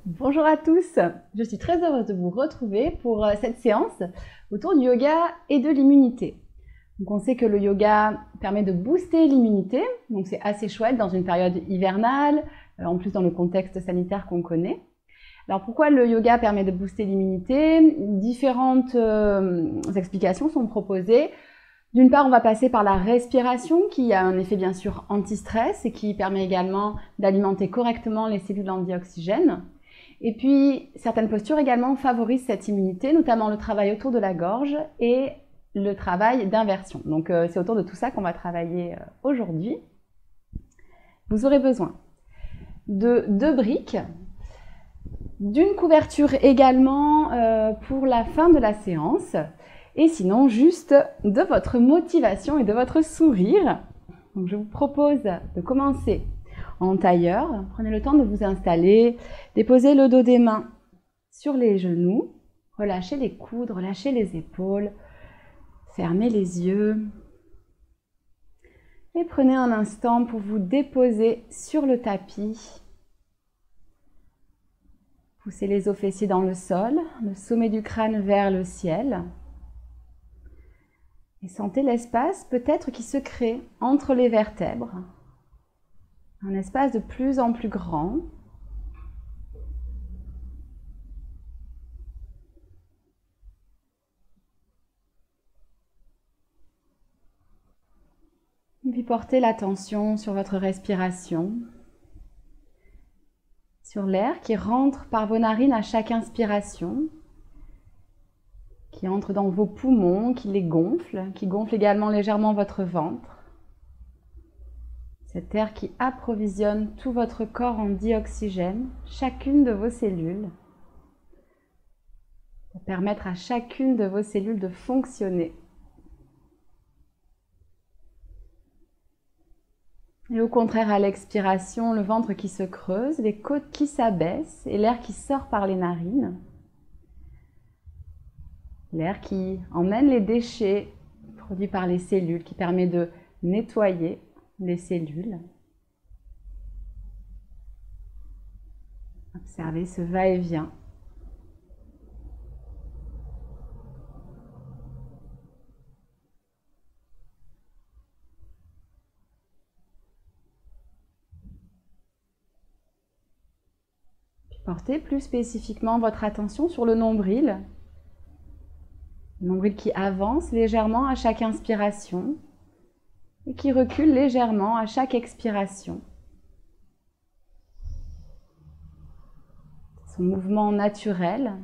Bonjour à tous, je suis très heureuse de vous retrouver pour cette séance autour du yoga et de l'immunité. Donc on sait que le yoga permet de booster l'immunité, donc c'est assez chouette dans une période hivernale, en plus dans le contexte sanitaire qu'on connaît. Alors pourquoi le yoga permet de booster l'immunité? Différentes explications sont proposées. D'une part, on va passer par la respiration qui a un effet bien sûr anti-stress et qui permet également d'alimenter correctement les cellules en dioxygène. Et puis, certaines postures également favorisent cette immunité, notamment le travail autour de la gorge et le travail d'inversion. Donc, c'est autour de tout ça qu'on va travailler aujourd'hui. Vous aurez besoin de 2 briques, d'une couverture également pour la fin de la séance, et sinon juste de votre motivation et de votre sourire. Donc, je vous propose de commencer en tailleur. Prenez le temps de vous installer, déposez le dos des mains sur les genoux, relâchez les coudes, relâchez les épaules, fermez les yeux et prenez un instant pour vous déposer sur le tapis. Poussez les os fessiers dans le sol, le sommet du crâne vers le ciel. Et sentez l'espace peut-être qui se crée entre les vertèbres. Un espace de plus en plus grand. Et puis portez l'attention sur votre respiration, sur l'air qui rentre par vos narines à chaque inspiration, qui entre dans vos poumons, qui les gonfle, qui gonfle également légèrement votre ventre. Cet air qui approvisionne tout votre corps en dioxygène, chacune de vos cellules, pour permettre à chacune de vos cellules de fonctionner. Et au contraire, à l'expiration, le ventre qui se creuse, les côtes qui s'abaissent et l'air qui sort par les narines. L'air qui emmène les déchets produits par les cellules, qui permet de nettoyer les cellules. Observez ce va-et-vient. Portez plus spécifiquement votre attention sur le nombril. Le nombril qui avance légèrement à chaque inspiration et qui recule légèrement à chaque expiration. Son mouvement naturel,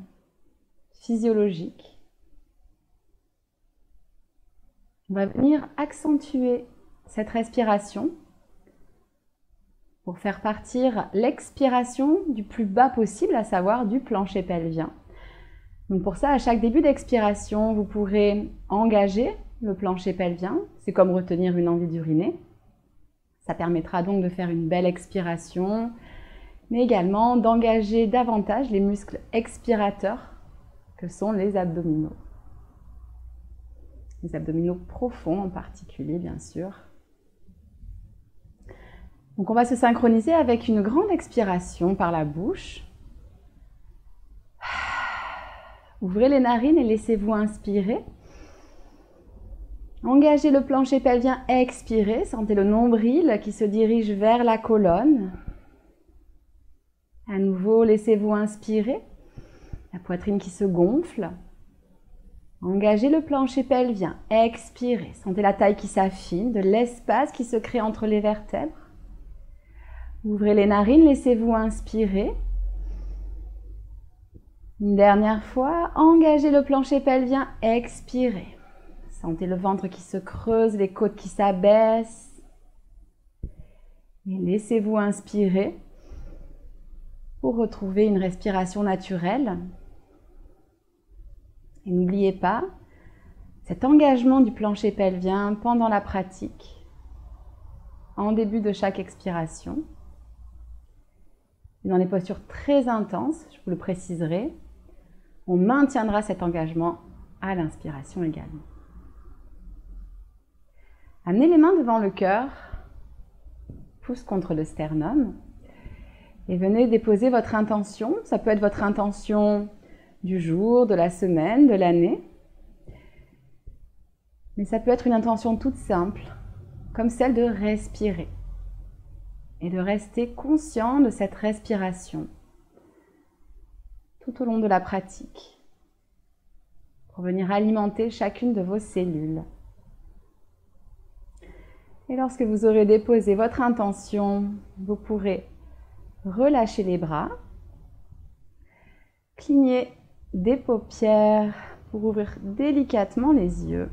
physiologique. On va venir accentuer cette respiration pour faire partir l'expiration du plus bas possible, à savoir du plancher pelvien. Donc pour ça, à chaque début d'expiration, vous pourrez engager le plancher pelvien. C'est comme retenir une envie d'uriner. Ça permettra donc de faire une belle expiration, mais également d'engager davantage les muscles expirateurs que sont les abdominaux. Les abdominaux profonds en particulier, bien sûr. Donc on va se synchroniser avec une grande expiration par la bouche. Ouvrez les narines et laissez-vous inspirer. Engagez le plancher pelvien, expirez. Sentez le nombril qui se dirige vers la colonne. À nouveau, laissez-vous inspirer. La poitrine qui se gonfle. Engagez le plancher pelvien, expirez. Sentez la taille qui s'affine, de l'espace qui se crée entre les vertèbres. Ouvrez les narines, laissez-vous inspirer. Une dernière fois, engagez le plancher pelvien, expirez. Sentez le ventre qui se creuse, les côtes qui s'abaissent. Et laissez-vous inspirer pour retrouver une respiration naturelle. Et n'oubliez pas cet engagement du plancher pelvien pendant la pratique, en début de chaque expiration. Dans les postures très intenses, je vous le préciserai, on maintiendra cet engagement à l'inspiration également. Amenez les mains devant le cœur, pouce contre le sternum. Et venez déposer votre intention. Ça peut être votre intention du jour, de la semaine, de l'année. Mais ça peut être une intention toute simple, comme celle de respirer. Et de rester conscient de cette respiration tout au long de la pratique, pour venir alimenter chacune de vos cellules. Et lorsque vous aurez déposé votre intention, vous pourrez relâcher les bras, cligner des paupières pour ouvrir délicatement les yeux.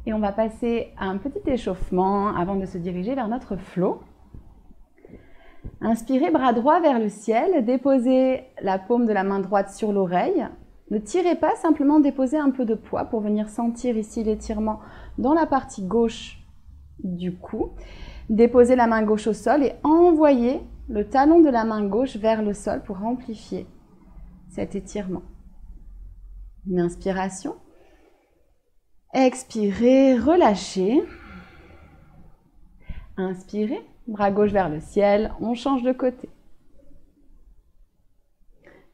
Et on va passer à un petit échauffement avant de se diriger vers notre flow. Inspirez, bras droit vers le ciel, déposez la paume de la main droite sur l'oreille. Ne tirez pas, simplement déposez un peu de poids pour venir sentir ici l'étirement dans la partie gauche du cou. Déposez la main gauche au sol et envoyez le talon de la main gauche vers le sol pour amplifier cet étirement. Une inspiration. Expirez, relâchez. Inspirez, bras gauche vers le ciel, on change de côté.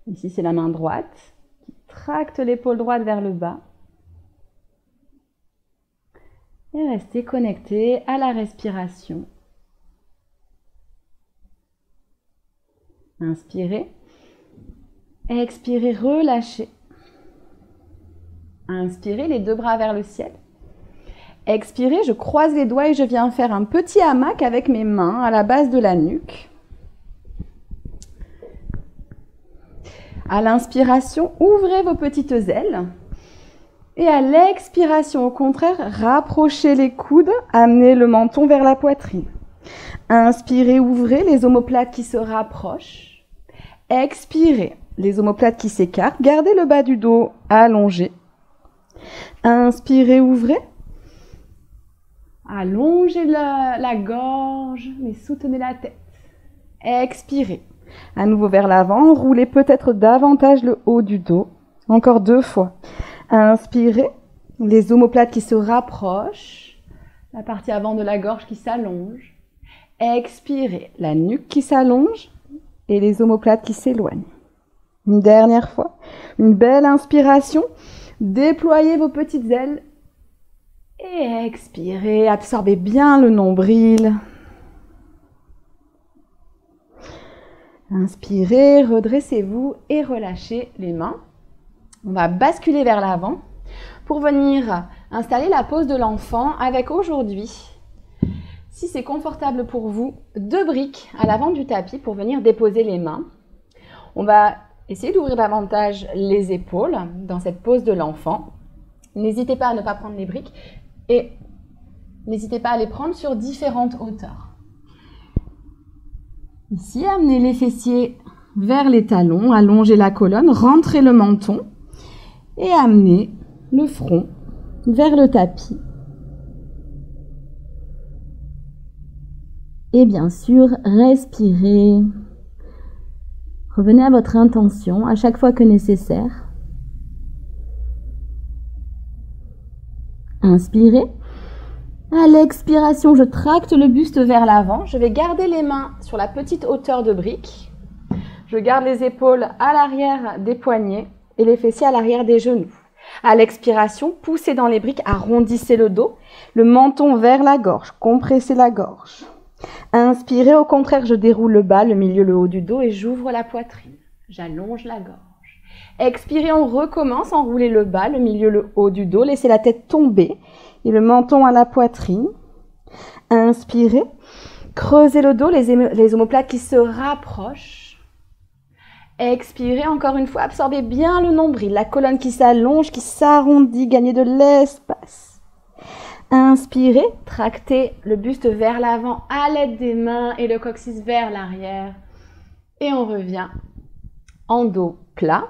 Ici, c'est la main droite qui tracte l'épaule droite vers le bas. Et restez connecté à la respiration. Inspirez. Expirez, relâchez. Inspirez, les deux bras vers le ciel. Expirez, je croise les doigts et je viens faire un petit hamac avec mes mains à la base de la nuque. À l'inspiration, ouvrez vos petites ailes. Et à l'expiration, au contraire, rapprochez les coudes, amenez le menton vers la poitrine. Inspirez, ouvrez les omoplates qui se rapprochent. Expirez, les omoplates qui s'écartent. Gardez le bas du dos allongé. Inspirez, ouvrez. Allongez la gorge, mais soutenez la tête. Expirez. À nouveau vers l'avant, roulez peut-être davantage le haut du dos. Encore 2 fois. Inspirez, les omoplates qui se rapprochent, la partie avant de la gorge qui s'allonge. Expirez, la nuque qui s'allonge et les omoplates qui s'éloignent. Une dernière fois, une belle inspiration. Déployez vos petites ailes et expirez, absorbez bien le nombril. Inspirez, redressez-vous et relâchez les mains. On va basculer vers l'avant pour venir installer la pose de l'enfant avec aujourd'hui, si c'est confortable pour vous, 2 briques à l'avant du tapis pour venir déposer les mains. On va essayer d'ouvrir davantage les épaules dans cette pose de l'enfant. N'hésitez pas à ne pas prendre les briques et n'hésitez pas à les prendre sur différentes hauteurs. Ici, amenez les fessiers vers les talons, allongez la colonne, rentrez le menton et amenez le front vers le tapis. Et bien sûr, respirez. Revenez à votre intention à chaque fois que nécessaire. Inspirez. À l'expiration, je tracte le buste vers l'avant. Je vais garder les mains sur la petite hauteur de brique. Je garde les épaules à l'arrière des poignets et les fessiers à l'arrière des genoux. À l'expiration, poussez dans les briques, arrondissez le dos, le menton vers la gorge, compressez la gorge. Inspirez, au contraire, je déroule le bas, le milieu, le haut du dos et j'ouvre la poitrine. J'allonge la gorge. Expirez, on recommence, enroulez le bas, le milieu, le haut du dos, laissez la tête tomber et le menton à la poitrine. Inspirez, creusez le dos, les omoplates qui se rapprochent. Expirez, encore une fois, absorbez bien le nombril, la colonne qui s'allonge, qui s'arrondit, gagnez de l'espace. Inspirez, tractez le buste vers l'avant à l'aide des mains et le coccyx vers l'arrière. Et on revient en dos plat.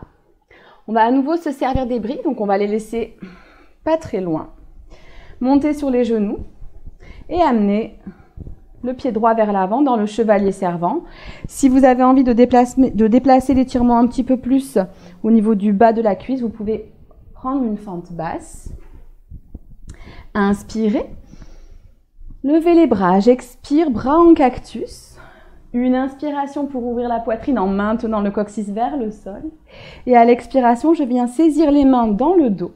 On va à nouveau se servir des briques, donc on va les laisser pas très loin. Monter sur les genoux et amener le pied droit vers l'avant dans le chevalier servant. Si vous avez envie de déplacer l'étirement un petit peu plus au niveau du bas de la cuisse, vous pouvez prendre une fente basse. Inspirez. Le Levez les bras, j'expire, bras en cactus. Une inspiration pour ouvrir la poitrine en maintenant le coccyx vers le sol. Et à l'expiration, je viens saisir les mains dans le dos.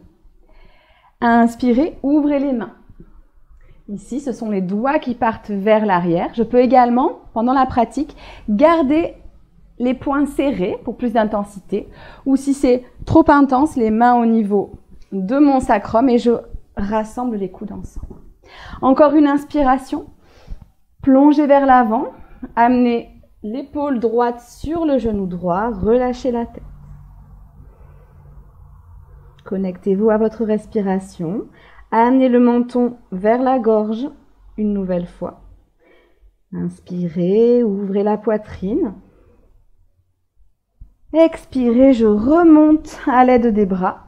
Inspirez, ouvrez les mains. Ici, ce sont les doigts qui partent vers l'arrière. Je peux également, pendant la pratique, garder les poings serrés pour plus d'intensité. Ou si c'est trop intense, les mains au niveau de mon sacrum et je rassemble les coudes ensemble. Encore une inspiration. Plongez vers l'avant. Amenez l'épaule droite sur le genou droit. Relâchez la tête. Connectez-vous à votre respiration. Amenez le menton vers la gorge une nouvelle fois. Inspirez, ouvrez la poitrine. Expirez, je remonte à l'aide des bras.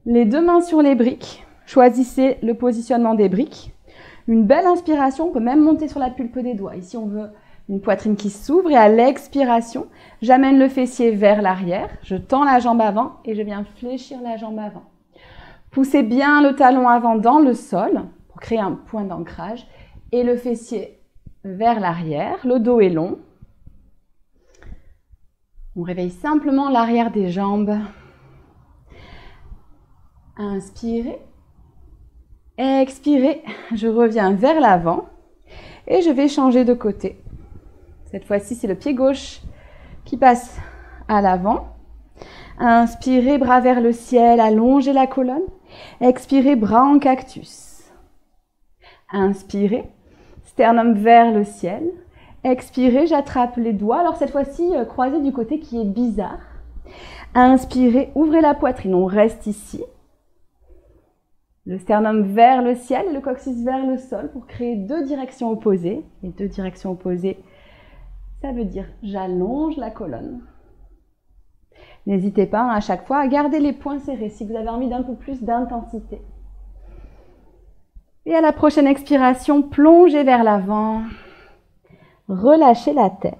Les deux mains sur les briques. Choisissez le positionnement des briques. Une belle inspiration, on peut même monter sur la pulpe des doigts. Ici, on veut une poitrine qui s'ouvre et à l'expiration, j'amène le fessier vers l'arrière. Je tends la jambe avant et je viens fléchir la jambe avant. Poussez bien le talon avant dans le sol pour créer un point d'ancrage et le fessier vers l'arrière. Le dos est long. On réveille simplement l'arrière des jambes. Inspirez. Expirez. Je reviens vers l'avant et je vais changer de côté. Cette fois-ci, c'est le pied gauche qui passe à l'avant. Inspirez, bras vers le ciel, allongez la colonne. Expirez, bras en cactus. Inspirez, sternum vers le ciel. Expirez, j'attrape les doigts. Alors cette fois-ci, croisez du côté qui est bizarre. Inspirez, ouvrez la poitrine. On reste ici. Le sternum vers le ciel et le coccyx vers le sol pour créer deux directions opposées. Les deux directions opposées, ça veut dire j'allonge la colonne. N'hésitez pas à chaque fois à garder les poings serrés si vous avez envie d'un peu plus d'intensité. Et à la prochaine expiration, plongez vers l'avant. Relâchez la tête.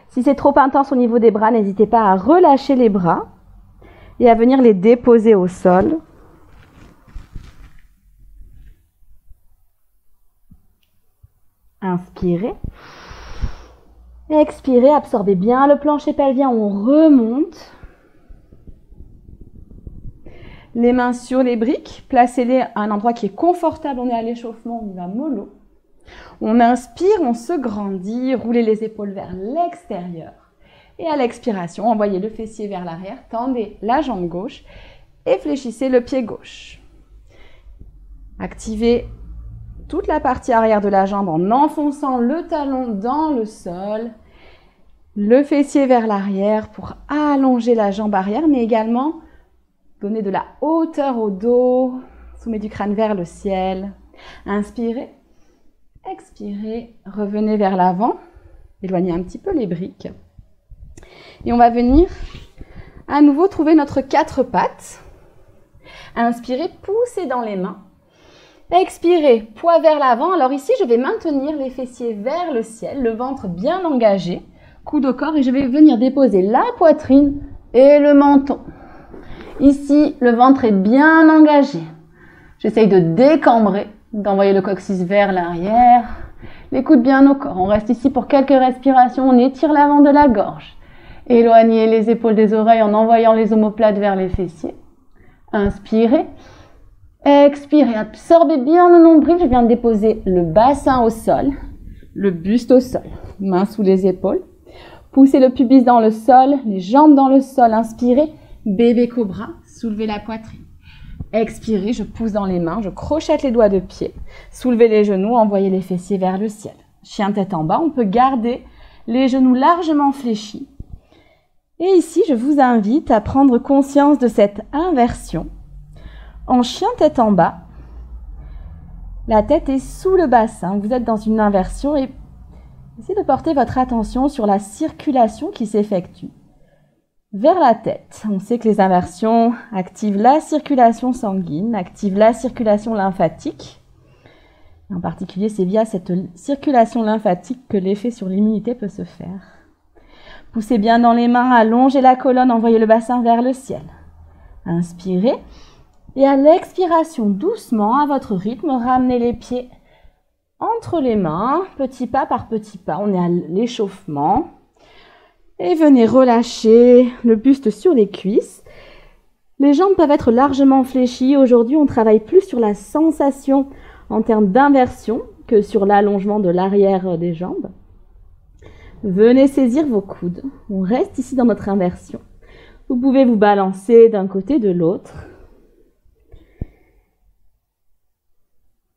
Si c'est trop intense au niveau des bras, n'hésitez pas à relâcher les bras et à venir les déposer au sol. Inspirez. Expirez, absorbez bien le plancher pelvien, on remonte. Les mains sur les briques, placez-les à un endroit qui est confortable, on est à l'échauffement, on va mollo. On inspire, on se grandit, roulez les épaules vers l'extérieur. Et à l'expiration, envoyez le fessier vers l'arrière, tendez la jambe gauche et fléchissez le pied gauche. Activez toute la partie arrière de la jambe en enfonçant le talon dans le sol, le fessier vers l'arrière pour allonger la jambe arrière, mais également donner de la hauteur au dos, sommet du crâne vers le ciel. Inspirez, expirez, revenez vers l'avant, éloignez un petit peu les briques. Et on va venir à nouveau trouver notre quatre pattes. Inspirez, poussez dans les mains. Expirez, poids vers l'avant. Alors ici, je vais maintenir les fessiers vers le ciel, le ventre bien engagé, coude au corps et je vais venir déposer la poitrine et le menton. Ici, le ventre est bien engagé. J'essaye de décambrer, d'envoyer le coccyx vers l'arrière, les coudes bien au corps. On reste ici pour quelques respirations, on étire l'avant de la gorge. Éloignez les épaules des oreilles en envoyant les omoplates vers les fessiers. Inspirez. Expirez, absorbez bien le nombril. Je viens de déposer le bassin au sol, le buste au sol, mains sous les épaules. Poussez le pubis dans le sol, les jambes dans le sol. Inspirez, bébé cobra, soulevez la poitrine. Expirez, je pousse dans les mains, je crochette les doigts de pied. Soulevez les genoux, envoyez les fessiers vers le ciel. Chien tête en bas, on peut garder les genoux largement fléchis. Et ici, je vous invite à prendre conscience de cette inversion. En chien tête en bas, la tête est sous le bassin. Vous êtes dans une inversion et essayez de porter votre attention sur la circulation qui s'effectue vers la tête. On sait que les inversions activent la circulation sanguine, activent la circulation lymphatique. En particulier, c'est via cette circulation lymphatique que l'effet sur l'immunité peut se faire. Poussez bien dans les mains, allongez la colonne, envoyez le bassin vers le ciel. Inspirez. Et à l'expiration, doucement, à votre rythme, ramenez les pieds entre les mains, petit pas par petit pas. On est à l'échauffement. Et venez relâcher le buste sur les cuisses. Les jambes peuvent être largement fléchies. Aujourd'hui, on travaille plus sur la sensation en termes d'inversion que sur l'allongement de l'arrière des jambes. Venez saisir vos coudes. On reste ici dans notre inversion. Vous pouvez vous balancer d'un côté de l'autre.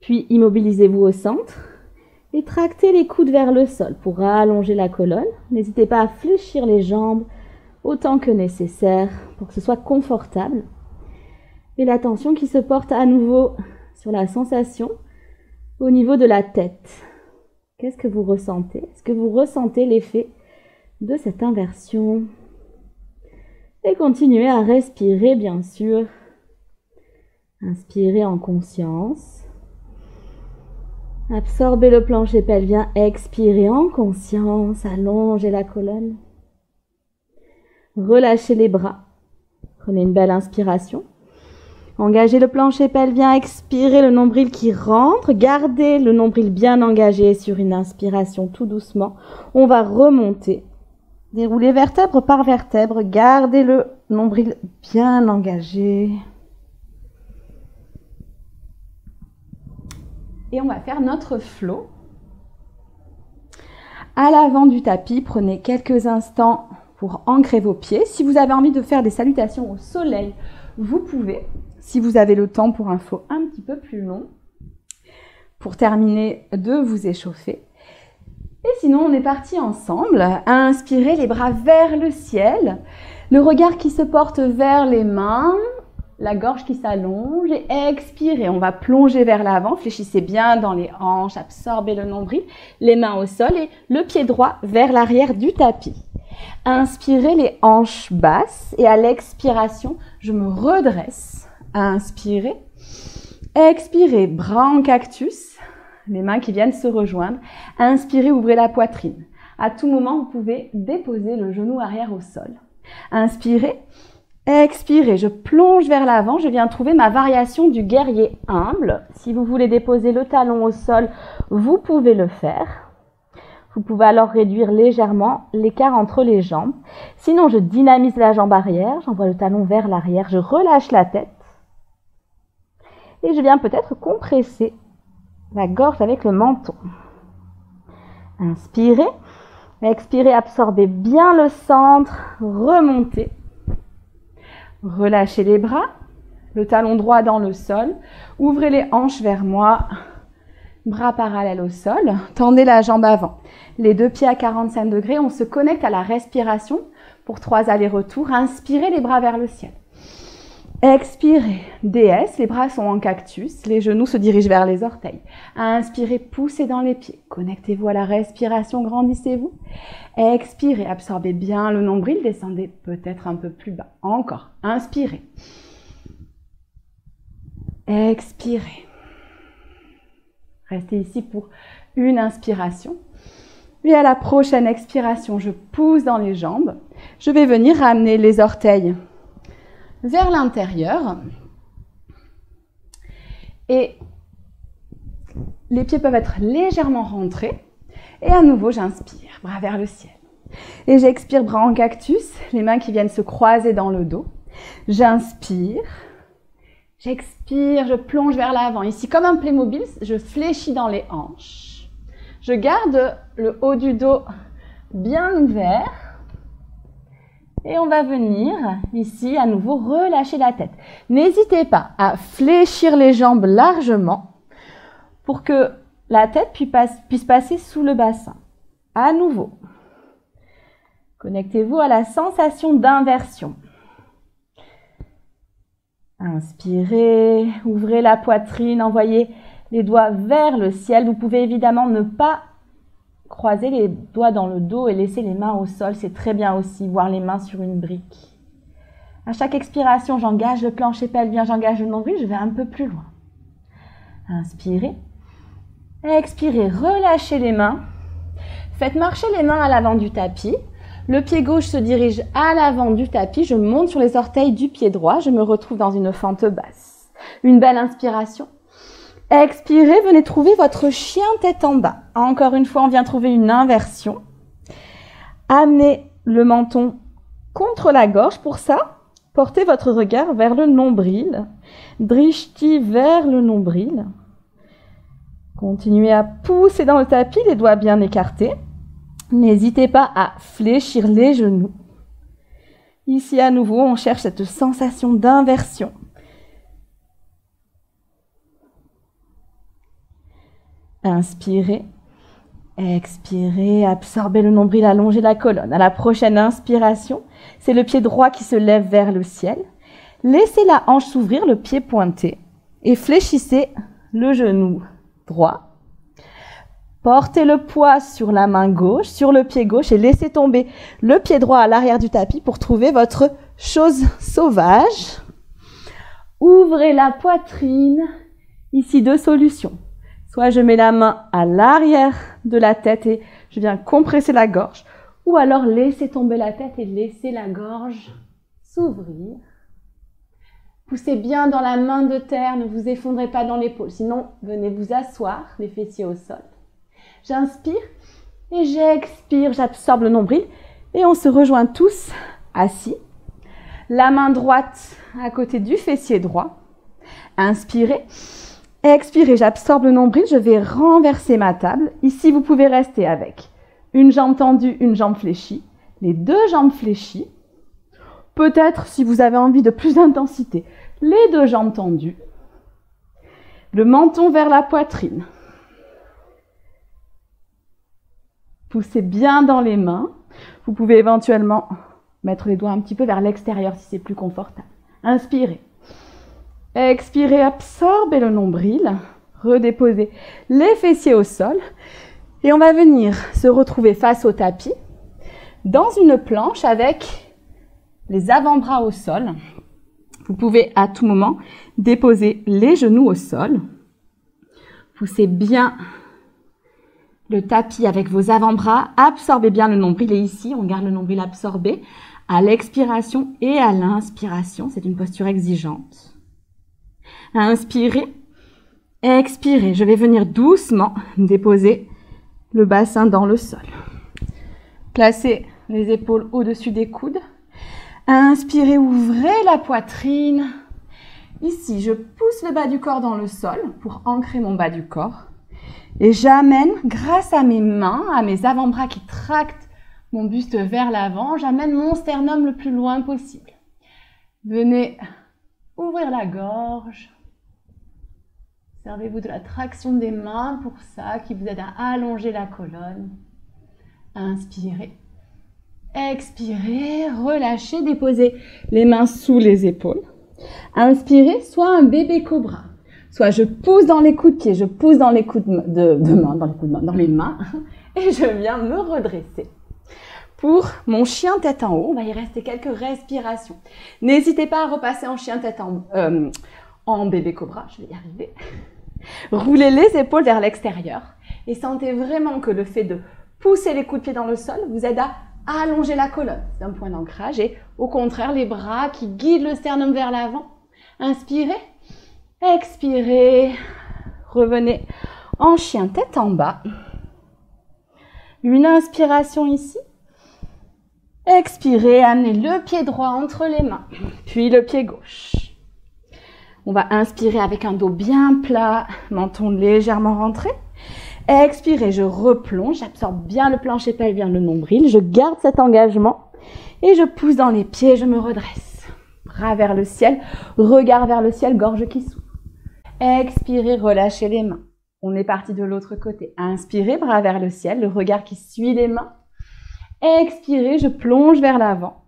Puis immobilisez-vous au centre et tractez les coudes vers le sol pour allonger la colonne. N'hésitez pas à fléchir les jambes autant que nécessaire pour que ce soit confortable. Et l'attention qui se porte à nouveau sur la sensation au niveau de la tête. Qu'est-ce que vous ressentez? Est-ce que vous ressentez l'effet de cette inversion? Et continuez à respirer, bien sûr. Inspirez en conscience. Absorbez le plancher pelvien, expirez en conscience, allongez la colonne. Relâchez les bras. Prenez une belle inspiration. Engagez le plancher pelvien, expirez le nombril qui rentre. Gardez le nombril bien engagé sur une inspiration tout doucement. On va remonter. Déroulez vertèbre par vertèbre. Gardez le nombril bien engagé. Et on va faire notre flow. À l'avant du tapis, prenez quelques instants pour ancrer vos pieds. Si vous avez envie de faire des salutations au soleil, vous pouvez. Si vous avez le temps pour un flow un petit peu plus long. Pour terminer, de vous échauffer. Et sinon, on est parti ensemble à inspirer les bras vers le ciel. Le regard qui se porte vers les mains. La gorge qui s'allonge et expirez. On va plonger vers l'avant. Fléchissez bien dans les hanches. Absorbez le nombril. Les mains au sol et le pied droit vers l'arrière du tapis. Inspirez les hanches basses et à l'expiration, je me redresse. Inspirez. Expirez, bras en cactus. Les mains qui viennent se rejoindre. Inspirez, ouvrez la poitrine. À tout moment, vous pouvez déposer le genou arrière au sol. Inspirez. Expirez, je plonge vers l'avant, je viens trouver ma variation du guerrier humble. Si vous voulez déposer le talon au sol, vous pouvez le faire. Vous pouvez alors réduire légèrement l'écart entre les jambes. Sinon, je dynamise la jambe arrière, j'envoie le talon vers l'arrière, je relâche la tête. Et je viens peut-être compresser la gorge avec le menton. Inspirez, expirez, absorbez bien le centre, remontez. Relâchez les bras, le talon droit dans le sol, ouvrez les hanches vers moi, bras parallèles au sol, tendez la jambe avant. Les deux pieds à 45 degrés, on se connecte à la respiration pour 3 allers-retours. Inspirez les bras vers le ciel. Expirez, déesse, les bras sont en cactus, les genoux se dirigent vers les orteils. Inspirez, poussez dans les pieds, connectez-vous à la respiration, grandissez-vous. Expirez, absorbez bien le nombril, descendez peut-être un peu plus bas. Encore, inspirez. Expirez. Restez ici pour une inspiration. Et à la prochaine expiration, je pousse dans les jambes. Je vais venir ramener les orteils vers l'intérieur. Et les pieds peuvent être légèrement rentrés. Et à nouveau, j'inspire, bras vers le ciel. Et j'expire, bras en cactus, les mains qui viennent se croiser dans le dos. J'inspire. J'expire, je plonge vers l'avant. Ici, comme un Playmobil, je fléchis dans les hanches. Je garde le haut du dos bien ouvert. Et on va venir ici à nouveau relâcher la tête. N'hésitez pas à fléchir les jambes largement pour que la tête puisse passer sous le bassin. À nouveau, connectez-vous à la sensation d'inversion. Inspirez, ouvrez la poitrine, envoyez les doigts vers le ciel. Vous pouvez évidemment ne pas croiser les doigts dans le dos et laisser les mains au sol. C'est très bien aussi, voir les mains sur une brique. À chaque expiration, j'engage le plancher pelvien, j'engage le nombril, je vais un peu plus loin. Inspirez. Expirez, relâchez les mains. Faites marcher les mains à l'avant du tapis. Le pied gauche se dirige à l'avant du tapis. Je monte sur les orteils du pied droit. Je me retrouve dans une fente basse. Une belle inspiration. Expirez, venez trouver votre chien tête en bas. Encore une fois, on vient trouver une inversion. Amenez le menton contre la gorge. Pour ça, portez votre regard vers le nombril. Drishti vers le nombril. Continuez à pousser dans le tapis, les doigts bien écartés. N'hésitez pas à fléchir les genoux. Ici, à nouveau, on cherche cette sensation d'inversion. Inspirez, expirez, absorbez le nombril, allongez la colonne. À la prochaine inspiration, c'est le pied droit qui se lève vers le ciel. Laissez la hanche s'ouvrir, le pied pointé et fléchissez le genou droit. Portez le poids sur la main gauche, sur le pied gauche et laissez tomber le pied droit à l'arrière du tapis pour trouver votre chose sauvage. Ouvrez la poitrine. Ici, deux solutions. Soit je mets la main à l'arrière de la tête et je viens compresser la gorge, ou alors laissez tomber la tête et laissez la gorge s'ouvrir. Poussez bien dans la main de terre, ne vous effondrez pas dans l'épaule, sinon venez vous asseoir, les fessiers au sol. J'inspire et j'expire, j'absorbe le nombril et on se rejoint tous assis. La main droite à côté du fessier droit. Inspirez. Expirez, j'absorbe le nombril, je vais renverser ma table. Ici, vous pouvez rester avec une jambe tendue, une jambe fléchie, les deux jambes fléchies. Peut-être, si vous avez envie de plus d'intensité, les deux jambes tendues. Le menton vers la poitrine. Poussez bien dans les mains. Vous pouvez éventuellement mettre les doigts un petit peu vers l'extérieur si c'est plus confortable. Inspirez. Expirez, absorbez le nombril, redéposez les fessiers au sol et on va venir se retrouver face au tapis dans une planche avec les avant-bras au sol. Vous pouvez à tout moment déposer les genoux au sol. Poussez bien le tapis avec vos avant-bras, absorbez bien le nombril et ici on garde le nombril absorbé à l'expiration et à l'inspiration. C'est une posture exigeante. Inspirez, expirez. Je vais venir doucement déposer le bassin dans le sol. Placez les épaules au-dessus des coudes. Inspirez, ouvrez la poitrine. Ici, je pousse le bas du corps dans le sol pour ancrer mon bas du corps. Et j'amène, grâce à mes mains, à mes avant-bras qui tractent mon buste vers l'avant, j'amène mon sternum le plus loin possible. Venez ouvrir la gorge. Servez-vous de la traction des mains pour ça, qui vous aide à allonger la colonne. Inspirez. Expirez, relâchez, déposez les mains sous les épaules. Inspirez, soit un bébé cobra. Soit je pousse dans les coups de pied, je pousse dans les coups dans les mains, et je viens me redresser. Pour mon chien tête en haut, on va y rester quelques respirations. N'hésitez pas à repasser en chien tête en bébé cobra, je vais y arriver. Roulez les épaules vers l'extérieur et sentez vraiment que le fait de pousser les coups de pied dans le sol vous aide à allonger la colonne. C'est un point d'ancrage et au contraire les bras qui guident le sternum vers l'avant. Inspirez, expirez, revenez en chien tête en bas. Une inspiration ici. Expirez, amenez le pied droit entre les mains, puis le pied gauche. On va inspirer avec un dos bien plat, menton légèrement rentré. Expirez, je replonge, j'absorbe bien le plancher pelvien, le nombril, je garde cet engagement et je pousse dans les pieds, je me redresse. Bras vers le ciel, regard vers le ciel, gorge qui s'ouvre. Expirez, relâchez les mains. On est parti de l'autre côté. Inspirez, bras vers le ciel, le regard qui suit les mains. Expirez, je plonge vers l'avant.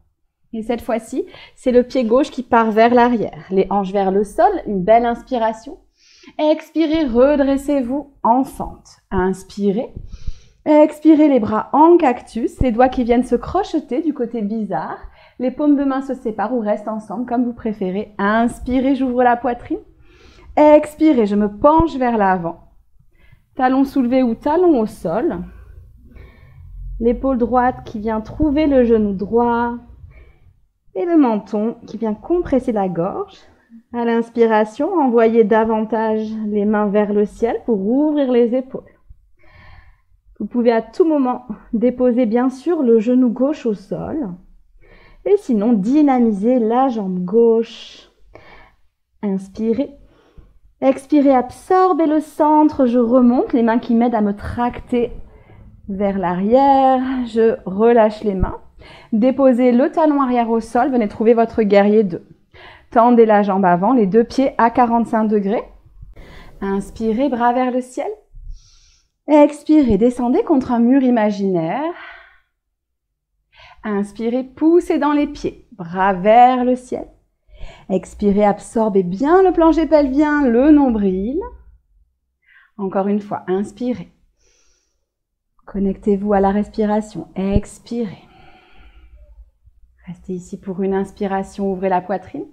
Et cette fois-ci, c'est le pied gauche qui part vers l'arrière. Les hanches vers le sol, une belle inspiration. Expirez, redressez-vous en fente. Inspirez. Expirez, les bras en cactus, les doigts qui viennent se crocheter du côté bizarre. Les paumes de main se séparent ou restent ensemble, comme vous préférez. Inspirez, j'ouvre la poitrine. Expirez, je me penche vers l'avant. Talon soulevé ou talon au sol. L'épaule droite qui vient trouver le genou droit. Et le menton qui vient compresser la gorge. À l'inspiration, envoyez davantage les mains vers le ciel pour ouvrir les épaules. Vous pouvez à tout moment déposer bien sûr le genou gauche au sol et sinon dynamiser la jambe gauche. Inspirez. Expirez, absorbez le centre, je remonte, les mains qui m'aident à me tracter vers l'arrière, je relâche les mains. Déposez le talon arrière au sol, venez trouver votre guerrier 2. Tendez la jambe avant, les deux pieds à 45 degrés. Inspirez, bras vers le ciel. Expirez, descendez contre un mur imaginaire. Inspirez, poussez dans les pieds, bras vers le ciel. Expirez, absorbez bien le plancher pelvien, le nombril. Encore une fois, inspirez. Connectez-vous à la respiration, expirez. Restez ici pour une inspiration, ouvrez la poitrine.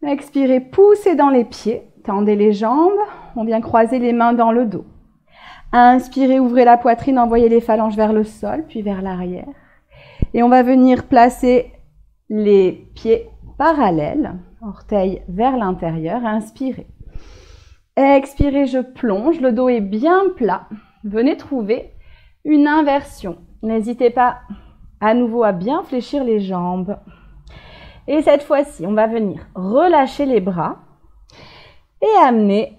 Expirez, poussez dans les pieds, tendez les jambes, on vient croiser les mains dans le dos. Inspirez, ouvrez la poitrine, envoyez les phalanges vers le sol, puis vers l'arrière. Et on va venir placer les pieds parallèles, orteils vers l'intérieur, inspirez. Expirez, je plonge, le dos est bien plat. Venez trouver une inversion. N'hésitez pas à nouveau à bien fléchir les jambes. Et cette fois-ci, on va venir relâcher les bras et amener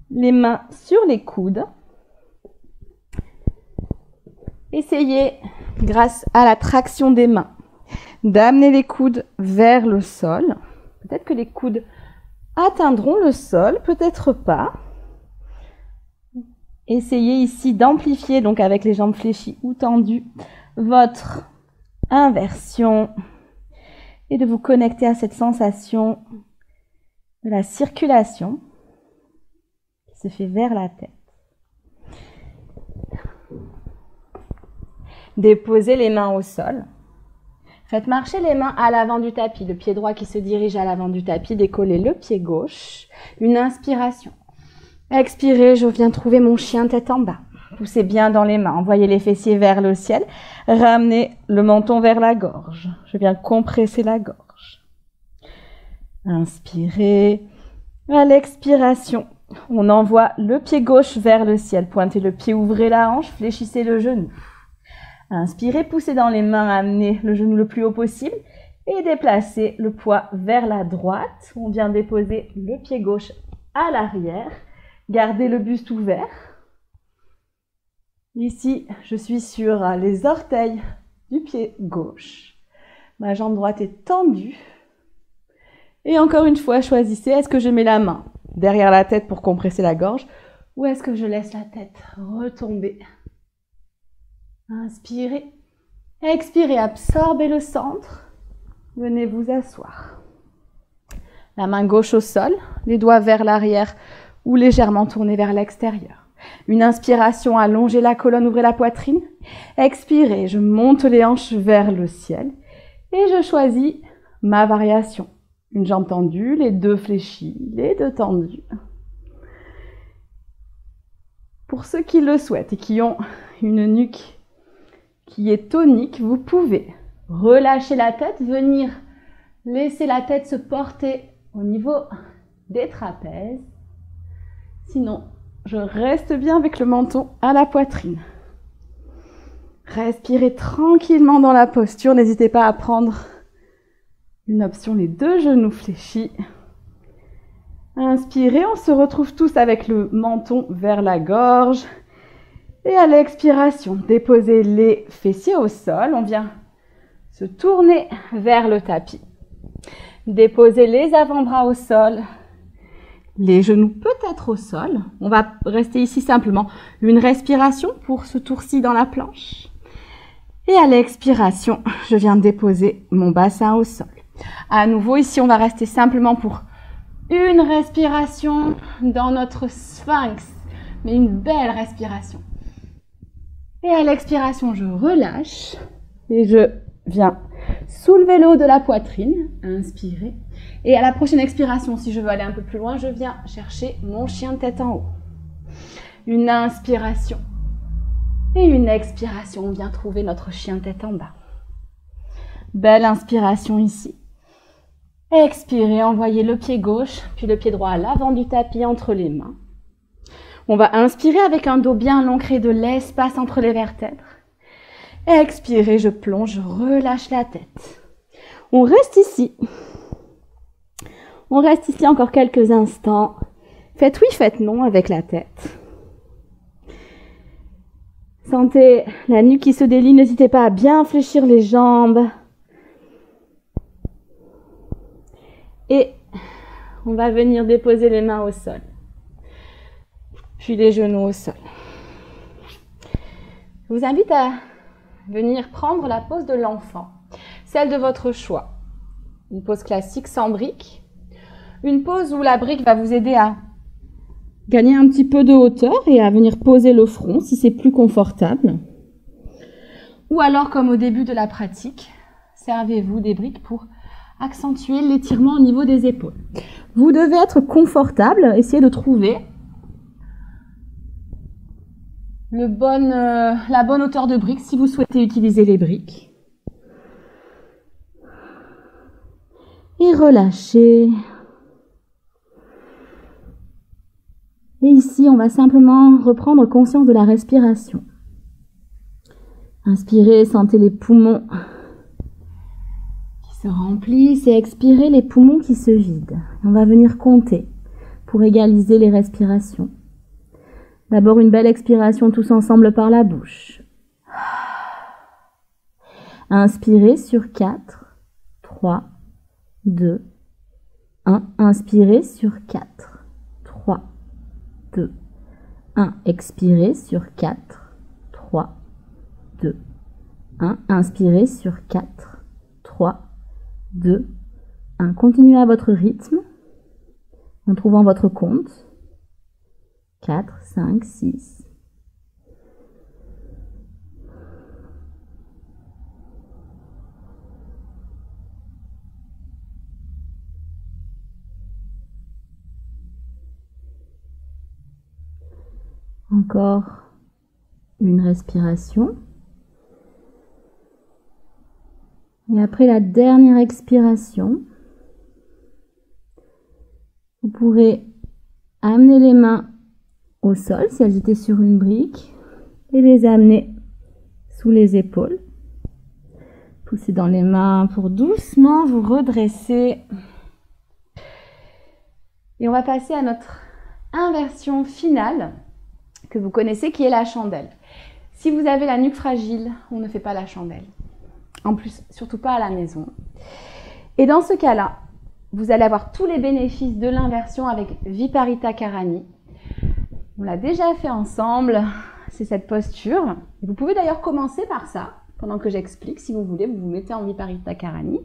les mains sur les coudes. Essayez, grâce à la traction des mains, d'amener les coudes vers le sol. Peut-être que les coudes atteindront le sol, peut-être pas. Essayez ici d'amplifier, donc avec les jambes fléchies ou tendues, votre inversion et de vous connecter à cette sensation de la circulation qui se fait vers la tête. Déposez les mains au sol. Faites marcher les mains à l'avant du tapis, le pied droit qui se dirige à l'avant du tapis, décollez le pied gauche. Une inspiration. Expirez, je viens trouver mon chien tête en bas. Poussez bien dans les mains, envoyez les fessiers vers le ciel. Ramenez le menton vers la gorge. Je viens compresser la gorge. Inspirez. À l'expiration, on envoie le pied gauche vers le ciel. Pointez le pied, ouvrez la hanche, fléchissez le genou. Inspirez, poussez dans les mains, amenez le genou le plus haut possible et déplacez le poids vers la droite. On vient déposer le pied gauche à l'arrière. Gardez le buste ouvert. Ici, je suis sur les orteils du pied gauche. Ma jambe droite est tendue. Et encore une fois, choisissez, est-ce que je mets la main derrière la tête pour compresser la gorge ou est-ce que je laisse la tête retomber? Inspirez. Expirez, absorbez le centre. Venez vous asseoir. La main gauche au sol, les doigts vers l'arrière ou légèrement tournés vers l'extérieur. Une inspiration, allongez la colonne, ouvrez la poitrine. Expirez, je monte les hanches vers le ciel et je choisis ma variation. Une jambe tendue, les deux fléchis, les deux tendus. Pour ceux qui le souhaitent et qui ont une nuque qui est tonique, vous pouvez relâcher la tête, venir laisser la tête se porter au niveau des trapèzes. Sinon, je reste bien avec le menton à la poitrine. Respirez tranquillement dans la posture. N'hésitez pas à prendre une option, les deux genoux fléchis. Inspirez, on se retrouve tous avec le menton vers la gorge. Et à l'expiration, déposez les fessiers au sol. On vient se tourner vers le tapis. Déposez les avant-bras au sol. Les genoux peut-être au sol. On va rester ici simplement une respiration pour ce tour-ci dans la planche. Et à l'expiration, je viens déposer mon bassin au sol. À nouveau, ici, on va rester simplement pour une respiration dans notre sphinx, mais une belle respiration. Et à l'expiration, je relâche et je viens soulever le haut de la poitrine. Inspirez. Et à la prochaine expiration, si je veux aller un peu plus loin, je viens chercher mon chien de tête en haut. Une inspiration. Et une expiration, on vient trouver notre chien de tête en bas. Belle inspiration ici. Expirez, envoyez le pied gauche, puis le pied droit à l'avant du tapis entre les mains. On va inspirer avec un dos bien long, créer de l'espace entre les vertèbres. Expirez, je plonge, je relâche la tête. On reste ici. On reste ici encore quelques instants. Faites oui, faites non avec la tête. Sentez la nuque qui se délie, n'hésitez pas à bien fléchir les jambes. Et on va venir déposer les mains au sol. Puis les genoux au sol. Je vous invite à venir prendre la pose de l'enfant, celle de votre choix. Une pose classique sans brique. Une pose où la brique va vous aider à gagner un petit peu de hauteur et à venir poser le front si c'est plus confortable. Ou alors, comme au début de la pratique, servez-vous des briques pour accentuer l'étirement au niveau des épaules. Vous devez être confortable, essayez de trouver la bonne hauteur de briques si vous souhaitez utiliser les briques. Et relâchez. Et ici, on va simplement reprendre conscience de la respiration. Inspirez, sentez les poumons qui se remplissent et expirez les poumons qui se vident. On va venir compter pour égaliser les respirations. D'abord une belle expiration tous ensemble par la bouche. Inspirez sur 4, 3, 2, 1. Inspirez sur 4, 3, 2, 1. Expirez sur 4, 3, 2, 1. Inspirez sur 4, 3, 2, 1. Continuez à votre rythme en trouvant votre compte. 4, 5, 6. Encore une respiration. Et après la dernière expiration, vous pourrez amener les mains au sol si elles étaient sur une brique et les amener sous les épaules. Poussez dans les mains pour doucement vous redresser. Et on va passer à notre inversion finale que vous connaissez qui est la chandelle. Si vous avez la nuque fragile, on ne fait pas la chandelle. En plus, surtout pas à la maison. Et dans ce cas-là, vous allez avoir tous les bénéfices de l'inversion avec Viparita Karani. On l'a déjà fait ensemble, c'est cette posture. Vous pouvez d'ailleurs commencer par ça, pendant que j'explique. Si vous voulez, vous vous mettez en Viparita Karani.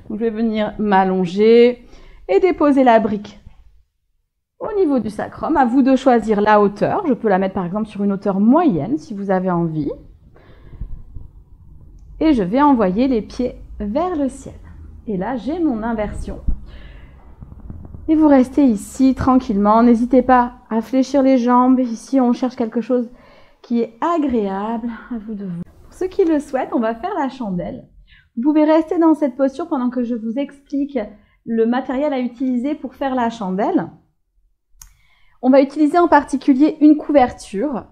Donc, je vais venir m'allonger et déposer la brique au niveau du sacrum. À vous de choisir la hauteur. Je peux la mettre par exemple sur une hauteur moyenne si vous avez envie. Et je vais envoyer les pieds vers le ciel. Et là, j'ai mon inversion. Et vous restez ici tranquillement. N'hésitez pas à fléchir les jambes. Ici, on cherche quelque chose qui est agréable. À vous de vous. Pour ceux qui le souhaitent, on va faire la chandelle. Vous pouvez rester dans cette posture pendant que je vous explique le matériel à utiliser pour faire la chandelle. On va utiliser en particulier une couverture.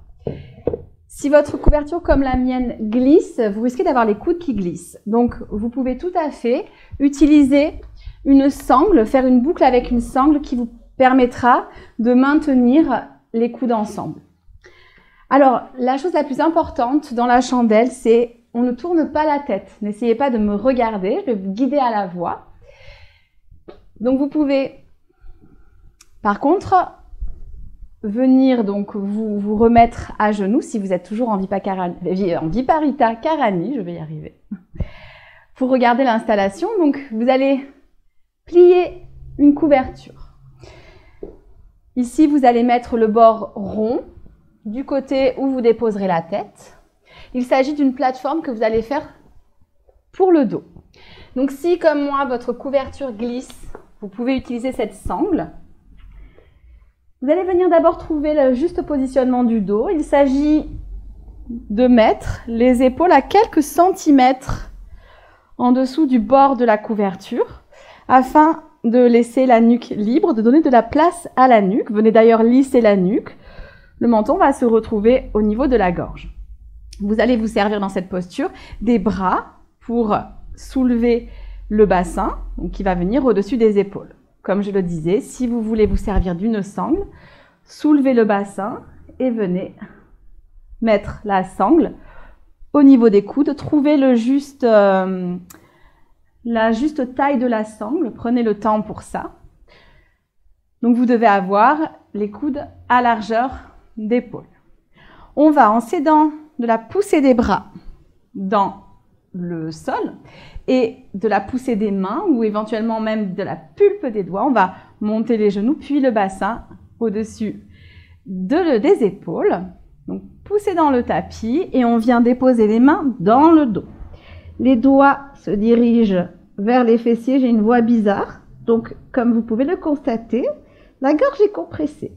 Si votre couverture comme la mienne glisse, vous risquez d'avoir les coudes qui glissent. Donc, vous pouvez tout à fait utiliser une sangle, faire une boucle avec une sangle qui vous permettra de maintenir les coudes ensemble. Alors, la chose la plus importante dans la chandelle, c'est on ne tourne pas la tête. N'essayez pas de me regarder, je vais vous guider à la voix. Donc, vous pouvez, par contre, venir donc vous remettre à genoux si vous êtes toujours en Viparita Karani, je vais y arriver. Pour regarder l'installation, donc vous allez plier une couverture. Ici, vous allez mettre le bord rond du côté où vous déposerez la tête. Il s'agit d'une plateforme que vous allez faire pour le dos. Donc si, comme moi, votre couverture glisse, vous pouvez utiliser cette sangle. Vous allez venir d'abord trouver le juste positionnement du dos. Il s'agit de mettre les épaules à quelques centimètres en dessous du bord de la couverture. afin de laisser la nuque libre, de donner de la place à la nuque. Venez d'ailleurs lisser la nuque. Le menton va se retrouver au niveau de la gorge. Vous allez vous servir dans cette posture des bras pour soulever le bassin, donc qui va venir au-dessus des épaules. Comme je le disais, si vous voulez vous servir d'une sangle, soulevez le bassin et venez mettre la sangle au niveau des coudes. Trouvez la juste taille de la sangle. Prenez le temps pour ça. Donc vous devez avoir les coudes à largeur d'épaule. On va, en s'aidant de la poussée des bras dans le sol et de la poussée des mains ou éventuellement même de la pulpe des doigts, on va monter les genoux puis le bassin au-dessus des épaules. Donc pousser dans le tapis et on vient déposer les mains dans le dos. Les doigts se dirigent vers les fessiers. J'ai une voix bizarre, donc comme vous pouvez le constater, la gorge est compressée.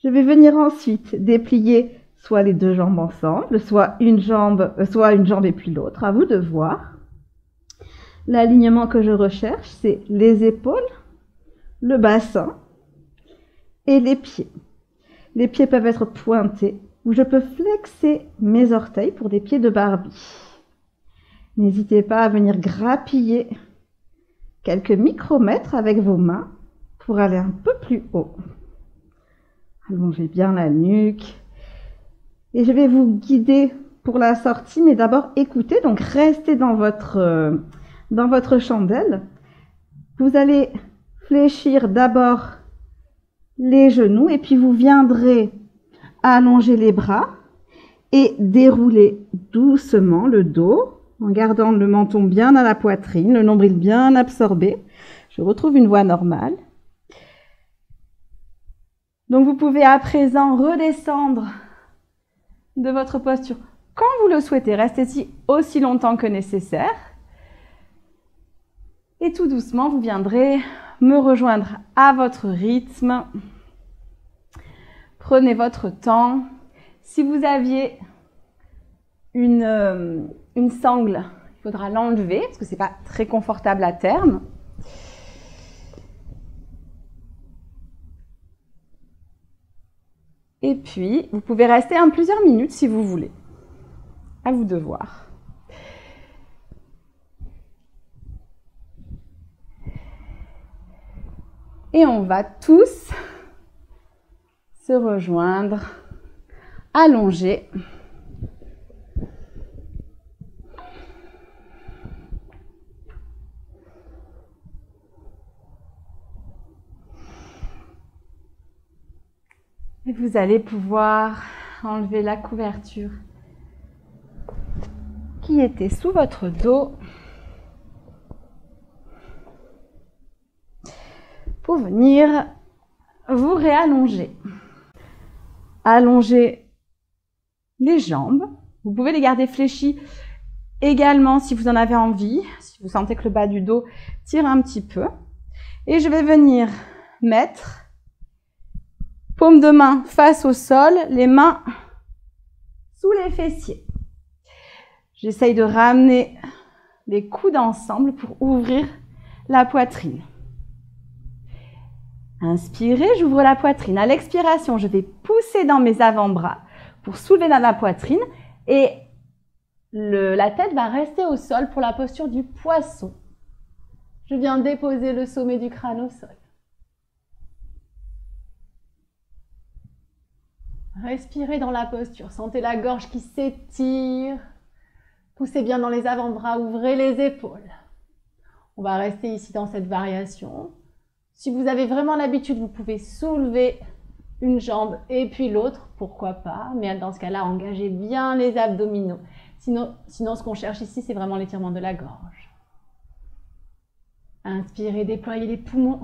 Je vais venir ensuite déplier soit les deux jambes ensemble, soit une jambe et puis l'autre, à vous de voir. L'alignement que je recherche, c'est les épaules, le bassin et les pieds. Les pieds peuvent être pointés ou je peux flexer mes orteils pour des pieds de Barbie. N'hésitez pas à venir grappiller quelques micromètres avec vos mains pour aller un peu plus haut. Allongez bien la nuque. Et je vais vous guider pour la sortie, mais d'abord écoutez, donc restez dans votre chandelle. Vous allez fléchir d'abord les genoux et puis vous viendrez allonger les bras et dérouler doucement le dos en gardant le menton bien à la poitrine, le nombril bien absorbé. Je retrouve une voix normale. Donc vous pouvez à présent redescendre de votre posture quand vous le souhaitez. Restez-y aussi longtemps que nécessaire. Et tout doucement, vous viendrez me rejoindre à votre rythme. Prenez votre temps. Si vous aviez une sangle, il faudra l'enlever parce que ce n'est pas très confortable à terme. Et puis, vous pouvez rester plusieurs minutes si vous voulez. À vous de voir. Et on va tous se rejoindre, allongés. Et vous allez pouvoir enlever la couverture qui était sous votre dos pour venir vous réallonger. Allongez les jambes. Vous pouvez les garder fléchies également si vous en avez envie, si vous sentez que le bas du dos tire un petit peu. Et je vais venir mettre paume de main face au sol, les mains sous les fessiers. J'essaye de ramener les coudes ensemble pour ouvrir la poitrine. Inspirez, j'ouvre la poitrine. À l'expiration, je vais pousser dans mes avant-bras pour soulever ma poitrine et la tête va rester au sol pour la posture du poisson. Je viens déposer le sommet du crâne au sol. Respirez dans la posture, sentez la gorge qui s'étire. Poussez bien dans les avant-bras, ouvrez les épaules. On va rester ici dans cette variation. Si vous avez vraiment l'habitude, vous pouvez soulever une jambe et puis l'autre, pourquoi pas. Mais dans ce cas-là, engagez bien les abdominaux. Sinon ce qu'on cherche ici, c'est vraiment l'étirement de la gorge. Inspirez, déployez les poumons.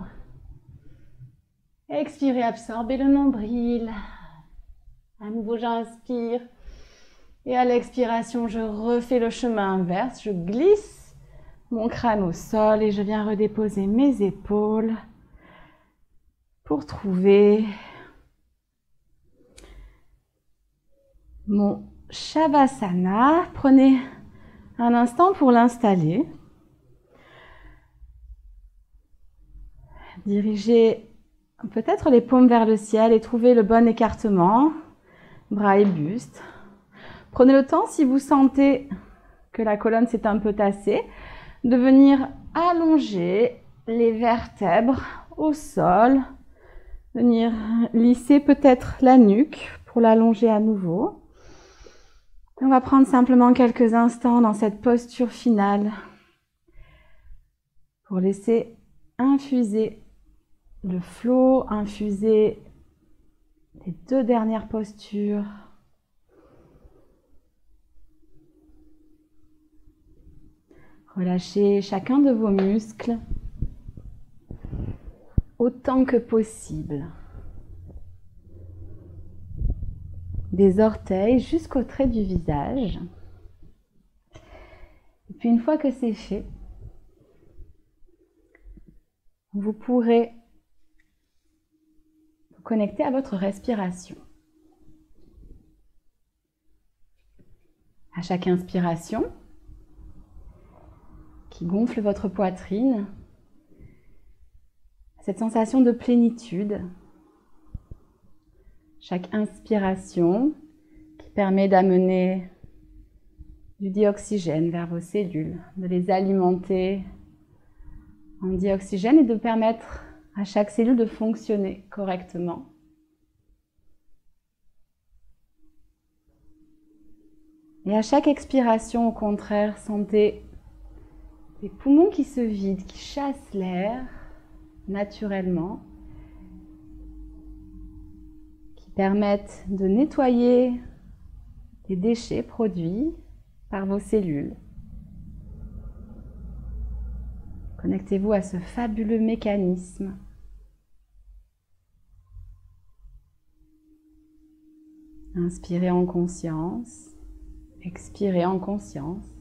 Expirez, absorbez le nombril. À nouveau, j'inspire. Et à l'expiration, je refais le chemin inverse. Je glisse mon crâne au sol et je viens redéposer mes épaules pour trouver mon Shavasana. Prenez un instant pour l'installer. Dirigez peut-être les paumes vers le ciel et trouvez le bon écartement, bras et buste. Prenez le temps, si vous sentez que la colonne s'est un peu tassée, de venir allonger les vertèbres au sol, venir lisser peut-être la nuque pour l'allonger à nouveau. On va prendre simplement quelques instants dans cette posture finale pour laisser infuser le flow, infuser les 2 dernières postures. Relâchez chacun de vos muscles autant que possible. Des orteils jusqu'au trait du visage. Et puis une fois que c'est fait, vous pourrez vous connecter à votre respiration. À chaque inspiration, qui gonfle votre poitrine, cette sensation de plénitude. Chaque inspiration qui permet d'amener du dioxygène vers vos cellules, de les alimenter en dioxygène et de permettre à chaque cellule de fonctionner correctement. Et à chaque expiration, au contraire, sentez les poumons qui se vident, qui chassent l'air naturellement, qui permettent de nettoyer les déchets produits par vos cellules. Connectez-vous à ce fabuleux mécanisme. Inspirez en conscience, expirez en conscience.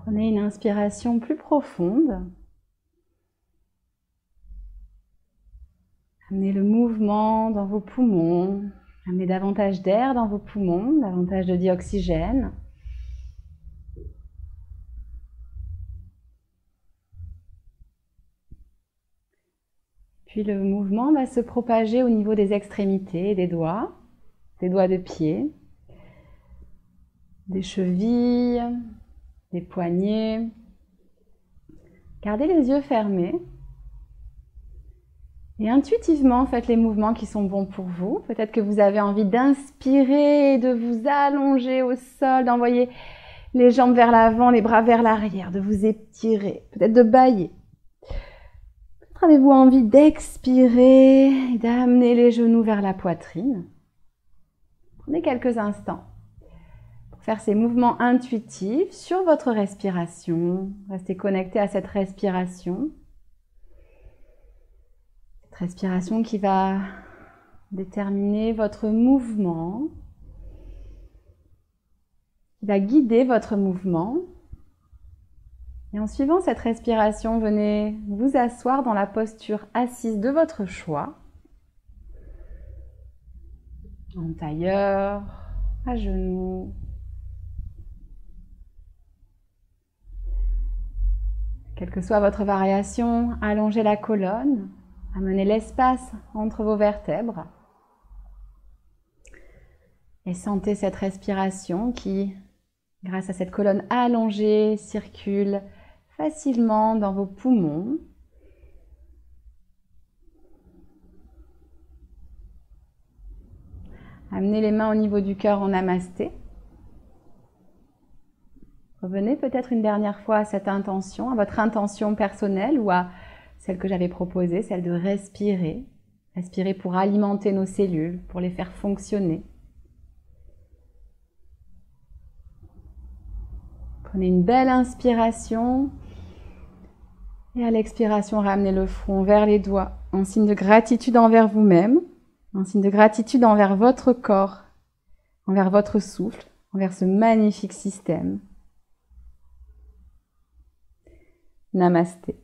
Prenez une inspiration plus profonde. Amenez le mouvement dans vos poumons. Amenez davantage d'air dans vos poumons, davantage de dioxygène. Puis le mouvement va se propager au niveau des extrémités, des doigts de pied, des chevilles, des poignets. Gardez les yeux fermés. Et intuitivement, faites les mouvements qui sont bons pour vous. Peut-être que vous avez envie d'inspirer, de vous allonger au sol, d'envoyer les jambes vers l'avant, les bras vers l'arrière, de vous étirer, peut-être de bâiller. Peut-être avez-vous envie d'expirer et d'amener les genoux vers la poitrine. Prenez quelques instants pour faire ces mouvements intuitifs sur votre respiration. Restez connecté à cette respiration. Respiration qui va déterminer votre mouvement, qui va guider votre mouvement. Et en suivant cette respiration, venez vous asseoir dans la posture assise de votre choix. En tailleur, à genoux. Quelle que soit votre variation, allongez la colonne. Amenez l'espace entre vos vertèbres et sentez cette respiration qui, grâce à cette colonne allongée, circule facilement dans vos poumons. Amenez les mains au niveau du cœur en namasté. Revenez peut-être une dernière fois à cette intention, à votre intention personnelle ou à celle que j'avais proposée, celle de respirer. Respirer pour alimenter nos cellules, pour les faire fonctionner. Prenez une belle inspiration. Et à l'expiration, ramenez le front vers les doigts, en signe de gratitude envers vous-même, en signe de gratitude envers votre corps, envers votre souffle, envers ce magnifique système. Namasté.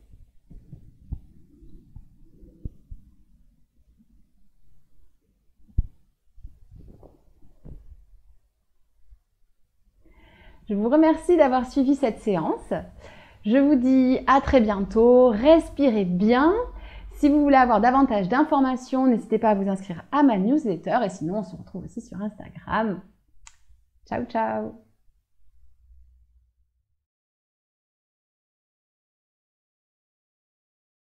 Je vous remercie d'avoir suivi cette séance. Je vous dis à très bientôt. Respirez bien. Si vous voulez avoir davantage d'informations, n'hésitez pas à vous inscrire à ma newsletter. Et sinon, on se retrouve aussi sur Instagram. Ciao, ciao!